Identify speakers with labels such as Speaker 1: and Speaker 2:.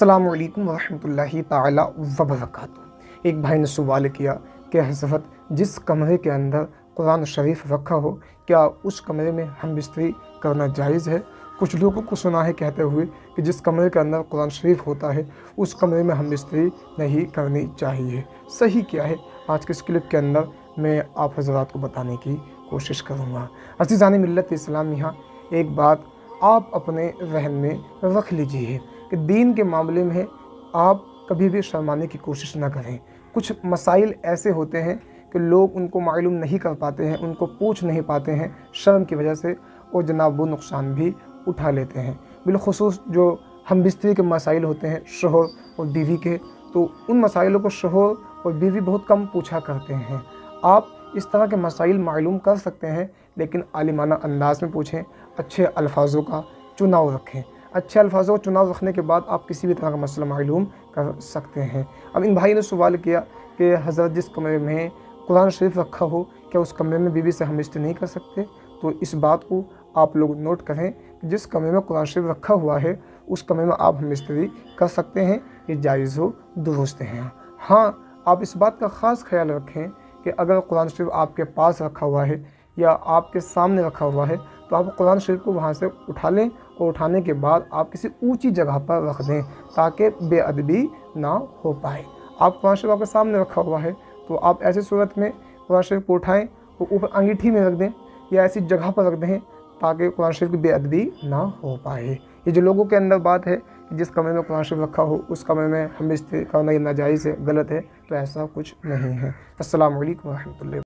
Speaker 1: अस्सलामु अलैकुम वरहमतुल्लाहि ताला वबरकातुहू। एक भाई ने सवाल किया कि हज़रत जिस कमरे के अंदर कुरान शरीफ रखा हो क्या उस कमरे में हम बिस्तरी करना जायज़ है। कुछ लोगों को सुना है कहते हुए कि जिस कमरे के अंदर कुरान शरीफ होता है उस कमरे में हम बिस्तरी नहीं करनी चाहिए। सही क्या है, आज के इस क्लिप के अंदर मैं आप हज़रात को बताने की कोशिश करूँगा। अज़ीज़ान मिल्लत इस्लाम, यहाँ एक बात आप अपने जहन में रख लीजिए कि दीन के मामले में आप कभी भी शर्माने की कोशिश ना करें। कुछ मसाइल ऐसे होते हैं कि लोग उनको मालूम नहीं कर पाते हैं, उनको पूछ नहीं पाते हैं शर्म की वजह से, और जनाब वो नुकसान भी उठा लेते हैं। बिलखुसूस जो हम बिस्तरी के मसाइल होते हैं शोहर और बीवी के, तो उन मसाइलों को शोहर और बीवी बहुत कम पूछा करते हैं। आप इस तरह के मसाइल मालूम कर सकते हैं, लेकिन आलिमाना अंदाज में पूछें, अच्छे अल्फाजों का चुनाव रखें। अच्छे अल्फाजों का चुनाव रखने के बाद आप किसी भी तरह का मसला मालूम कर सकते हैं। अब इन भाई ने सवाल किया कि हज़रत जिस कमरे में कुरान शरीफ रखा हो क्या उस कमरे में बीवी से हम बिस्तरी नहीं कर सकते। तो इस बात को आप लोग नोट करें कि जिस कमरे में कुरान शरीफ रखा हुआ है उस कमरे में आप हम बिस्तरी कर सकते हैं, ये जायज़ हो दुरुस्त हैं। हाँ, आप इस बात का ख़ास ख्याल रखें कि अगर कुरान शरीफ आपके पास रखा हुआ है या आपके सामने रखा हुआ है तो आप कुरान शरीफ को वहाँ से उठा लें, और उठाने के बाद आप किसी ऊंची जगह पर रख दें ताकि बेअदबी ना हो पाए। आप कुरान शरीफ आपके सामने रखा हुआ है तो आप ऐसी सूरत में कुरान शरीफ को उठाएँ और ऊपर अंगीठी में रख दें या ऐसी जगह पर रख दें ताकि कुरान शरीफ की बेअदबी ना हो पाए। ये जो लोगों के अंदर बात है कि जिस कमरे में कुरान शरीफ रखा हो उस कमरे में हम बिस्तरी करना नाजायज़ है, गलत है, तो ऐसा कुछ नहीं है। अस्सलामु अलैकुम वरहमतुल्लाह।